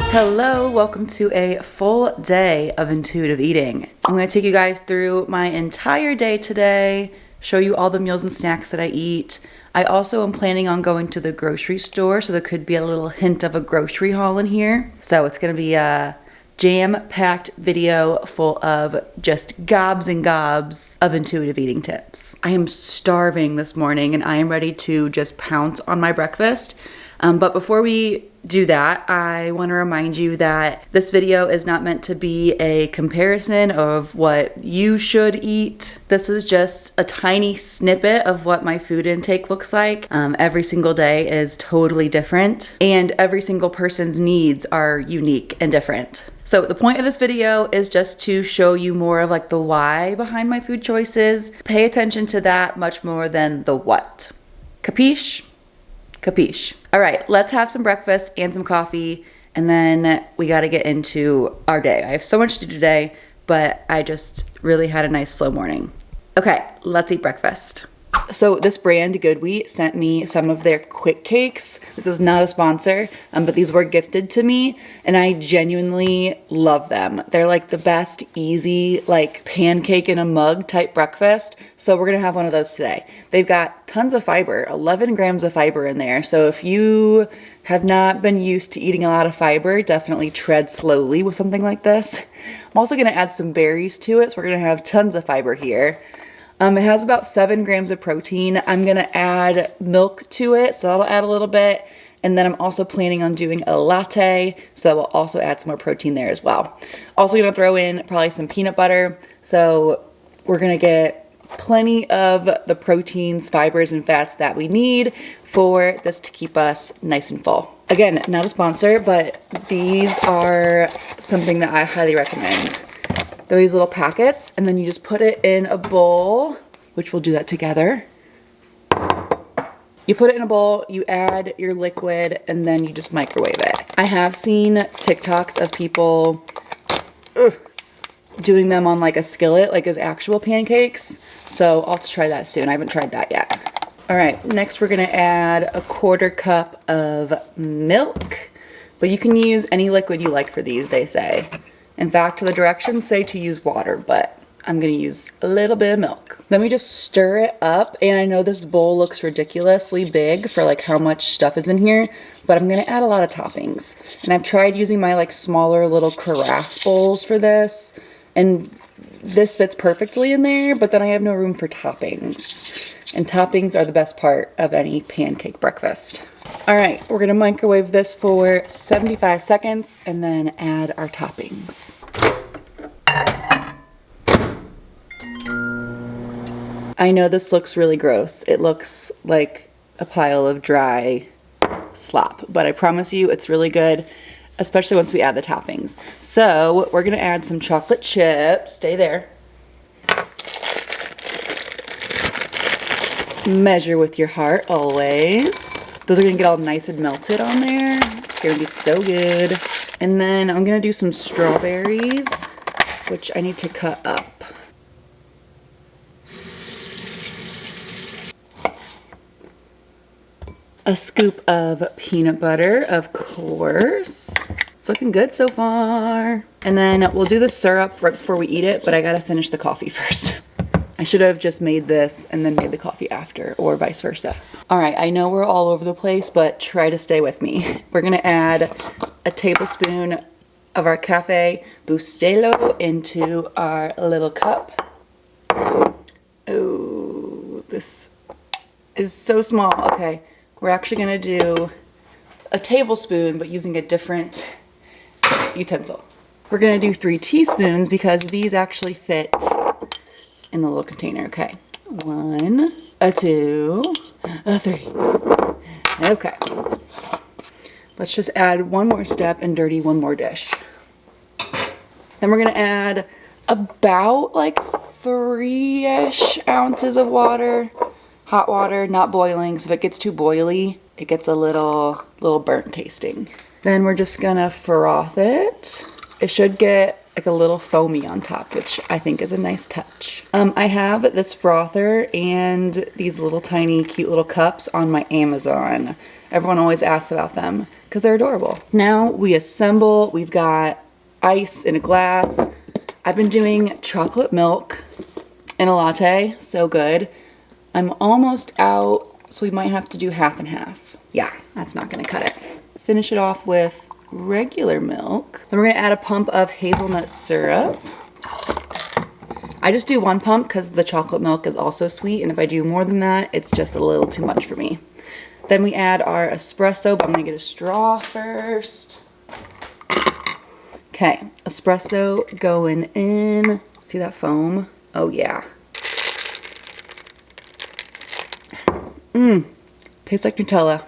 Hello, welcome to a full day of intuitive eating. I'm going to take you guys through my entire day today, show you all the meals and snacks that I eat. I also am planning on going to the grocery store, so there could be a little hint of a grocery haul in here. So it's going to be a jam-packed video full of just gobs and gobs of intuitive eating tips. I am starving this morning and I am ready to just pounce on my breakfast. But before we do that, I want to remind you that this video is not meant to be a comparison of what you should eat. This is just a tiny snippet of what my food intake looks like. Every single day is totally different, and every single person's needs are unique and different. So the point of this video is just to show you more of like the why behind my food choices. Pay attention to that much more than the what. Capiche? Capiche. All right, let's have some breakfast and some coffee, and then we got to get into our day. I have so much to do today, but I just really had a nice slow morning. Okay, let's eat breakfast. So this brand, Good Wheat, sent me some of their quick cakes. This is not a sponsor, but these were gifted to me, and I genuinely love them. They're like the best, easy, like pancake in a mug type breakfast. So we're gonna have one of those today. They've got tons of fiber, 11 grams of fiber in there. So if you have not been used to eating a lot of fiber, definitely tread slowly with something like this. I'm also gonna add some berries to it, so we're gonna have tons of fiber here. It has about 7 grams of protein. I'm gonna add milk to it, so that'll add a little bit. And then I'm also planning on doing a latte, so that will also add some more protein there as well. Also gonna throw in probably some peanut butter. So we're gonna get plenty of the proteins, fibers, and fats that we need for this to keep us nice and full. Again, not a sponsor, but these are something that I highly recommend. They're these little packets, and then you just put it in a bowl, which we'll do that together. You put it in a bowl, you add your liquid, and then you just microwave it. I have seen TikToks of people doing them on like a skillet, like as actual pancakes. So I'll have to try that soon. I haven't tried that yet. All right, next we're gonna add a 1/4 cup of milk, but you can use any liquid you like for these, they say. In fact, the directions say to use water, but I'm gonna use a little bit of milk. Then we just stir it up, and I know this bowl looks ridiculously big for like how much stuff is in here, but I'm gonna add a lot of toppings. And I've tried using my like smaller little carafe bowls for this, and this fits perfectly in there, but then I have no room for toppings. And toppings are the best part of any pancake breakfast. All right, we're gonna microwave this for 75 seconds and then add our toppings. I know this looks really gross. It looks like a pile of dry slop, but I promise you it's really good, especially once we add the toppings. So we're gonna add some chocolate chips. Stay there. Measure with your heart always. Those are gonna get all nice and melted on there. It's gonna be so good. And then I'm gonna do some strawberries, which I need to cut up. A scoop of peanut butter, of course. It's looking good so far. And then we'll do the syrup right before we eat it, but I gotta finish the coffee first. I should have just made this and then made the coffee after, or vice versa. All right, I know we're all over the place, but try to stay with me. We're gonna add a tablespoon of our Cafe Bustelo into our little cup. Oh, this is so small. Okay, we're actually gonna do a tablespoon, but using a different utensil. We're gonna do 3 teaspoons because these actually fit in the little container. Okay, 1, 2, 3. Okay, let's just add one more step and dirty one more dish. Then we're gonna add about like 3-ish ounces of water, hot water, not boiling, because if it gets too boily, it gets a little burnt tasting. Then we're just gonna froth it. It should get like a little foamy on top, which I think is a nice touch. I have this frother and these little tiny cute little cups on my Amazon. Everyone always asks about them because they're adorable. Now we assemble. We've got ice in a glass. I've been doing chocolate milk in a latte. So good. I'm almost out, so we might have to do half and half. Yeah, that's not gonna cut it. Finish it off with regular milk. Then we're gonna add a pump of hazelnut syrup. I just do 1 pump because the chocolate milk is also sweet, and if I do more than that, it's just a little too much for me. Then we add our espresso, but I'm gonna get a straw first. Okay, espresso going in. See that foam? Oh yeah. Tastes like Nutella.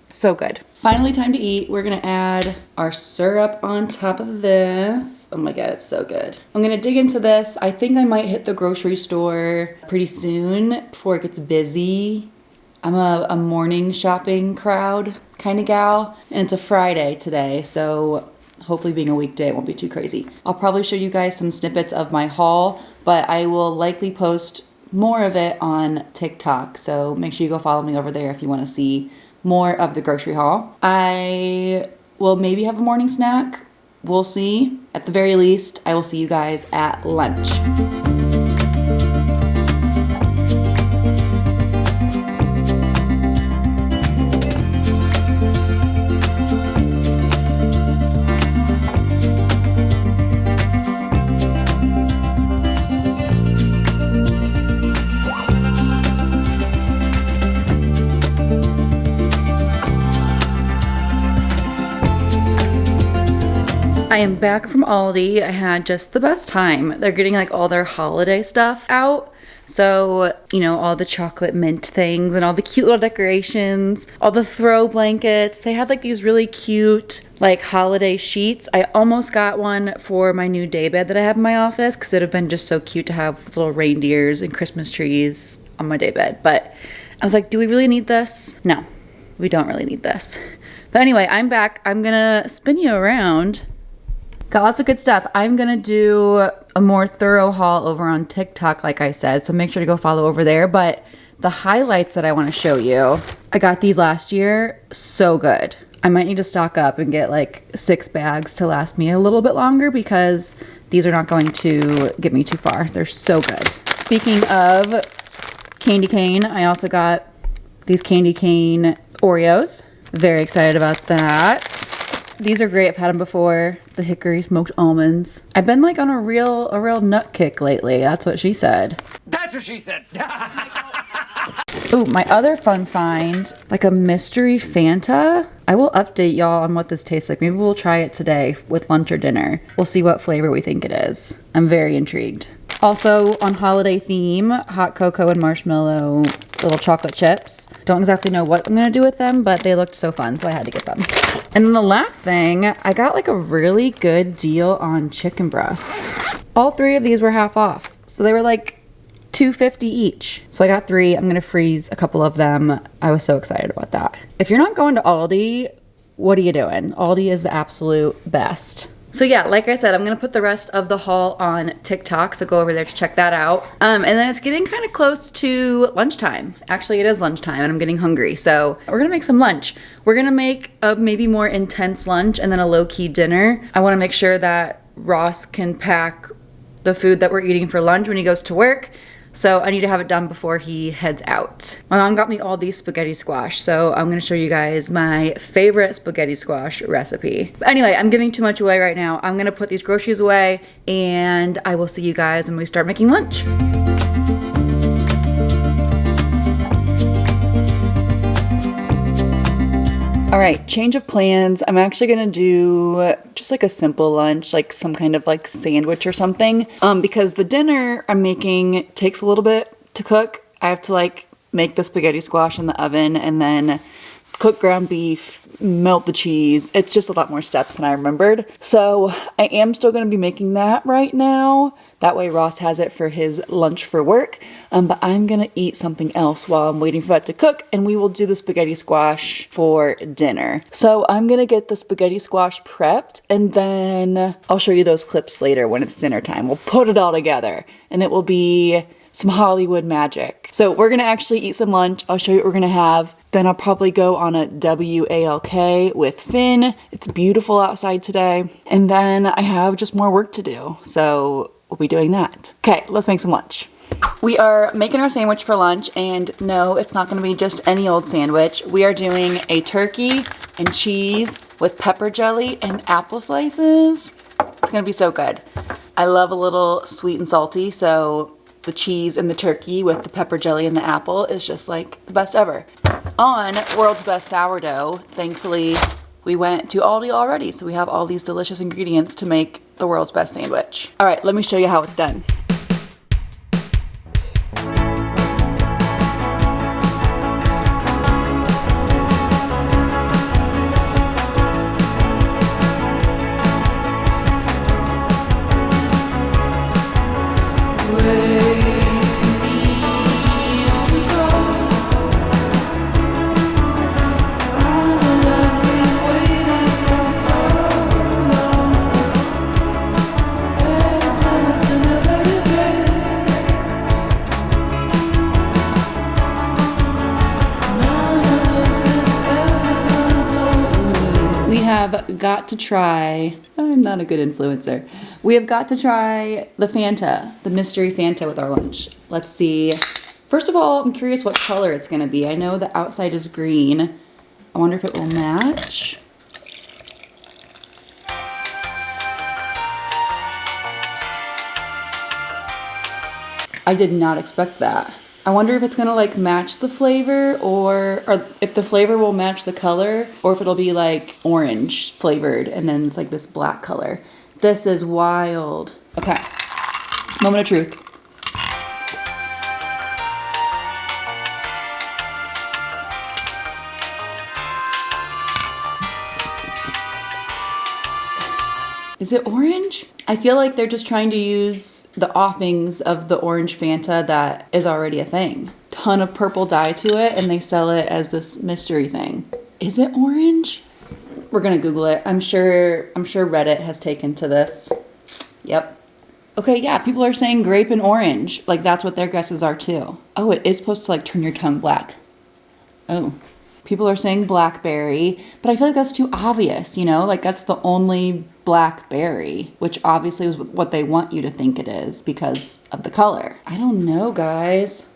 So good. Finally, time to eat. We're gonna add our syrup on top of this. Oh my God, it's so good. I'm gonna dig into this. I think I might hit the grocery store pretty soon before it gets busy. I'm a morning shopping crowd kind of gal, and it's a Friday today, so hopefully being a weekday it won't be too crazy. I'll probably show you guys some snippets of my haul, but I will likely post more of it on TikTok, so make sure you go follow me over there if you want to see more of the grocery haul. I will maybe have a morning snack. We'll see. At the very least, I will see you guys at lunch. I am back from Aldi. I had just the best time. They're getting like all their holiday stuff out. So, you know, all the chocolate mint things and all the cute little decorations, all the throw blankets. They had like these really cute like holiday sheets. I almost got one for my new daybed that I have in my office because it would have been just so cute to have little reindeers and Christmas trees on my daybed. But I was like, do we really need this? No, we don't really need this. But anyway, I'm back. I'm gonna spin you around. Got lots of good stuff. I'm gonna do a more thorough haul over on TikTok, like I said, so make sure to go follow over there. But the highlights that I want to show you, I got these last year. So good. I might need to stock up and get like 6 bags to last me a little bit longer because these are not going to get me too far. They're so good. Speaking of candy cane, I also got these candy cane Oreos. Very excited about that. These are great. I've had them before. The hickory smoked almonds. I've been like on a real nut kick lately. That's what she said. That's what she said. Ooh, my other fun find, like a mystery Fanta. I will update y'all on what this tastes like. Maybe we'll try it today with lunch or dinner. We'll see what flavor we think it is. I'm very intrigued. Also on holiday theme, hot cocoa and marshmallow little chocolate chips. Don't exactly know what I'm gonna do with them, but they looked so fun, so I had to get them. And then the last thing, I got like a really good deal on chicken breasts. All 3 of these were half off. So they were like $2.50 each. So I got 3. I'm gonna freeze a couple of them. I was so excited about that. If you're not going to Aldi, what are you doing? Aldi is the absolute best. So yeah, like I said, I'm gonna put the rest of the haul on TikTok, so go over there to check that out. And then it's getting kind of close to lunchtime. Actually, it is lunchtime and I'm getting hungry, so we're gonna make some lunch. We're gonna make a maybe more intense lunch and then a low-key dinner. I wanna make sure that Ross can pack the food that we're eating for lunch when he goes to work. So I need to have it done before he heads out. My mom got me all these spaghetti squash, so I'm gonna show you guys my favorite spaghetti squash recipe. But anyway, I'm giving too much away right now. I'm gonna put these groceries away and I will see you guys when we start making lunch. All right, change of plans. I'm actually gonna do just like a simple lunch, like some kind of like sandwich or something. Because the dinner I'm making takes a little bit to cook. I have to like make the spaghetti squash in the oven and then cook ground beef, melt the cheese. It's just a lot more steps than I remembered. So I am still gonna be making that right now. That way Ross has it for his lunch for work. But I'm gonna eat something else while I'm waiting for that to cook, and we will do the spaghetti squash for dinner. So I'm gonna get the spaghetti squash prepped, and then I'll show you those clips later when it's dinner time. We'll put it all together, and it will be some Hollywood magic. So we're gonna actually eat some lunch. I'll show you what we're gonna have, Then I'll probably go on a WALK with Finn. It's beautiful outside today. And then I have just more work to do. So we'll be doing that. Okay, let's make some lunch. We are making our sandwich for lunch, and no, it's not gonna be just any old sandwich. We are doing a turkey and cheese with pepper jelly and apple slices. It's gonna be so good. I love a little sweet and salty, so the cheese and the turkey with the pepper jelly and the apple is just like the best ever. On World's Best Sourdough, thankfully, we went to Aldi already, so we have all these delicious ingredients to make the world's best sandwich. All right, let me show you how it's done. Have got to try, I'm not a good influencer. We have got to try the Fanta, the mystery Fanta with our lunch. Let's see. First of all, I'm curious what color it's gonna be. I know the outside is green. I wonder if it will match. I did not expect that. I wonder if it's gonna like match the flavor or if the flavor will match the color or if it'll be like orange flavored and then it's like this black color. This is wild. Okay, moment of truth. Is it orange? I feel like they're just trying to use the offings of the orange Fanta that is already a thing. Ton of purple dye to it and they sell it as this mystery thing. Is it orange? We're gonna Google it. I'm sure Reddit has taken to this. Yep. Okay, yeah, people are saying grape and orange. Like that's what their guesses are too. Oh, it is supposed to like turn your tongue black. Oh. People are saying blackberry, but I feel like that's too obvious, you know? Like that's the only blackberry, which obviously is what they want you to think it is because of the color. I don't know, guys.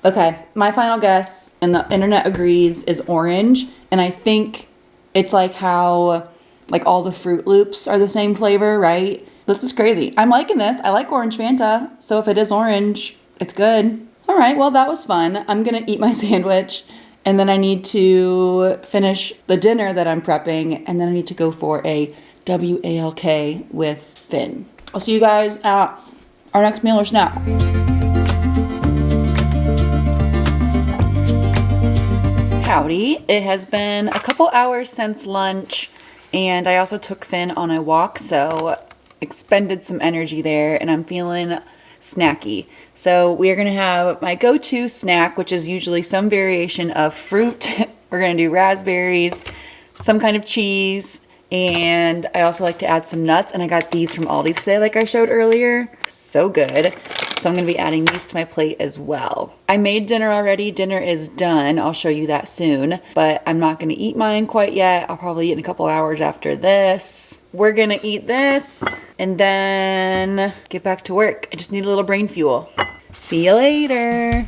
Okay, my final guess, and the internet agrees, is orange. And I think it's like how like all the Fruit Loops are the same flavor, right? This is crazy. I'm liking this. I like orange Fanta. So if it is orange, it's good. All right, well, that was fun. I'm gonna eat my sandwich and then I need to finish the dinner that I'm prepping and then I need to go for a WALK with Finn. I'll see you guys at our next meal or snack. Howdy, it has been a couple hours since lunch and I also took Finn on a walk, so expended some energy there and I'm feeling snacky. So we are gonna have my go-to snack, which is usually some variation of fruit. We're gonna do raspberries, some kind of cheese, and I also like to add some nuts, and I got these from Aldi today like I showed earlier. So good. So I'm gonna be adding these to my plate as well. I made dinner already. Dinner is done. I'll show you that soon, but I'm not gonna eat mine quite yet. I'll probably eat in a couple hours after this. We're gonna eat this and then get back to work. I just need a little brain fuel. See you later.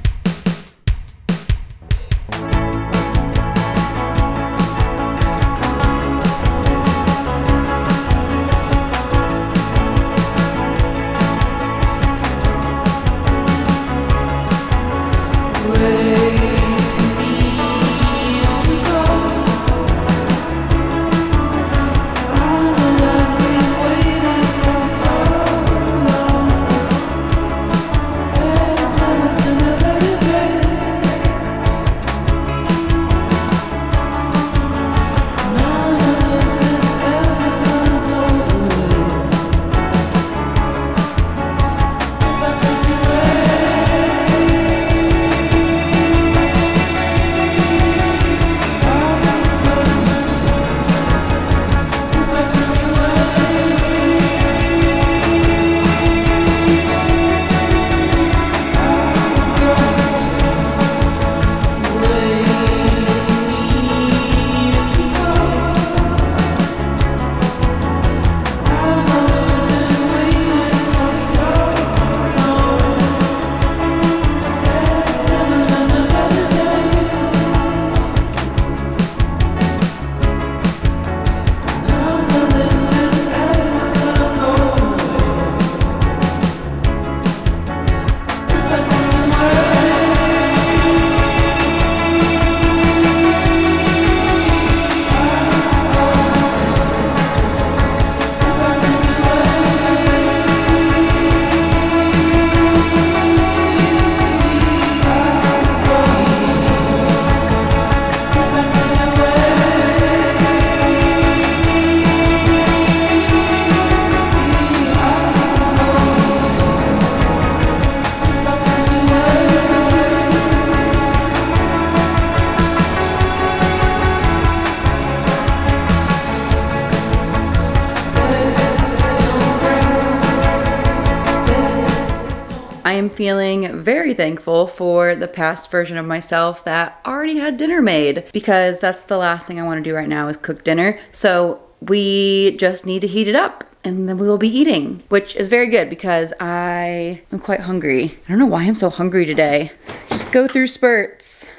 am feeling very thankful for the past version of myself that already had dinner made, because that's the last thing I want to do right now is cook dinner. So we just need to heat it up and then we will be eating, which is very good because I am quite hungry. I don't know why I'm so hungry today. Just go through spurts.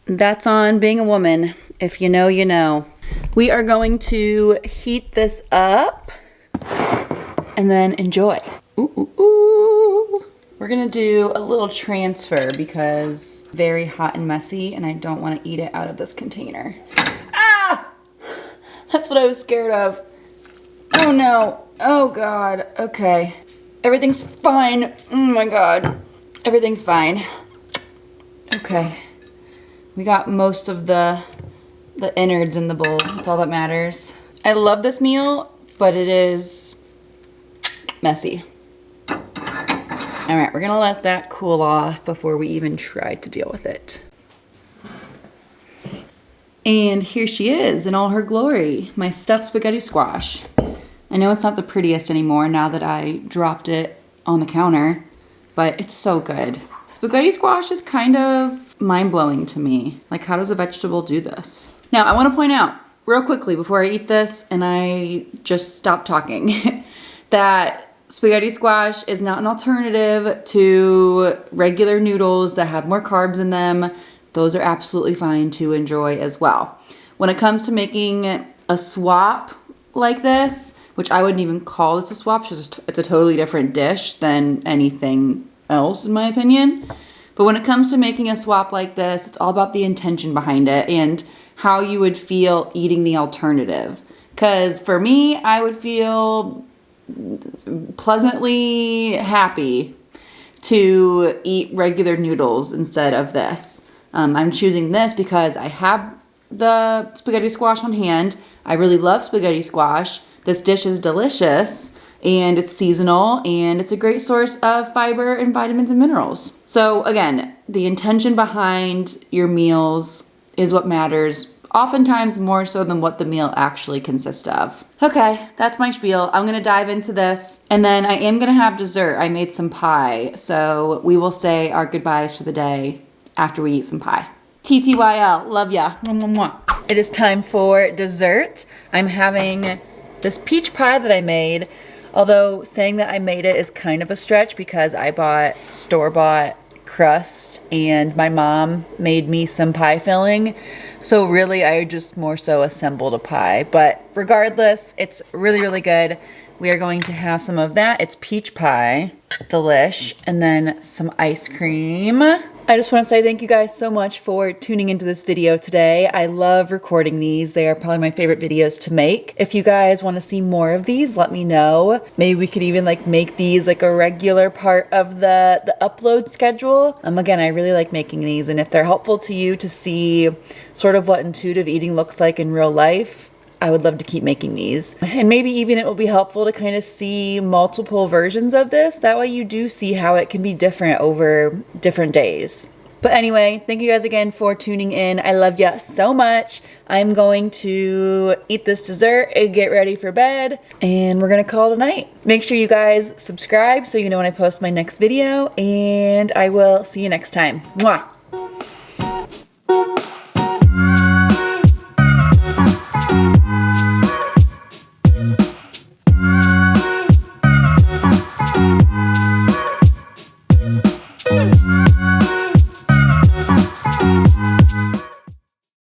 That's on being a woman. If you know, you know. We are going to heat this up and then enjoy. Ooh, ooh, ooh. We're gonna do a little transfer because very hot and messy and I don't want to eat it out of this container. Ah! That's what I was scared of. Oh no. Oh God. Okay. Everything's fine. Oh my God. Everything's fine. Okay. We got most of the innards in the bowl. That's all that matters. I love this meal, but it is messy. All right, we're gonna let that cool off before we even try to deal with it. And here she is in all her glory, my stuffed spaghetti squash. I know it's not the prettiest anymore now that I dropped it on the counter, but it's so good. Spaghetti squash is kind of mind-blowing to me. Like, how does a vegetable do this? Now, I want to point out real quickly before I eat this and I just stop talking that spaghetti squash is not an alternative to regular noodles that have more carbs in them. Those are absolutely fine to enjoy as well. When it comes to making a swap like this, which I wouldn't even call this a swap, it's a totally different dish than anything else in my opinion. But when it comes to making a swap like this, it's all about the intention behind it and how you would feel eating the alternative. Because for me, I would feel pleasantly happy to eat regular noodles instead of this. I'm choosing this because I have the spaghetti squash on hand. I really love spaghetti squash. This dish is delicious and it's seasonal and it's a great source of fiber and vitamins and minerals. So again, the intention behind your meals is what matters, oftentimes more so than what the meal actually consists of. Okay, that's my spiel. I'm gonna dive into this and then I am gonna have dessert. I made some pie, so we will say our goodbyes for the day after we eat some pie. TTYL, love ya. Mwah, mwah, mwah. It is time for dessert. I'm having this peach pie that I made, although saying that I made it is kind of a stretch because I bought store-bought crust and my mom made me some pie filling. So really I just more so assembled a pie, but regardless, it's really, really good. We are going to have some of that. It's peach pie, delish, and then some ice cream. I just want to say thank you guys so much for tuning into this video today. I love recording these. They are probably my favorite videos to make. If you guys want to see more of these, let me know. Maybe we could even like make these like a regular part of the upload schedule. Again, I really like making these, and if they're helpful to you to see sort of what intuitive eating looks like in real life, I would love to keep making these. And maybe even it will be helpful to kind of see multiple versions of this. That way you do see how it can be different over different days. But anyway, thank you guys again for tuning in. I love you so much. I'm going to eat this dessert and get ready for bed, and we're gonna call it a night. Make sure you guys subscribe so you know when I post my next video, and I will see you next time. Mwah!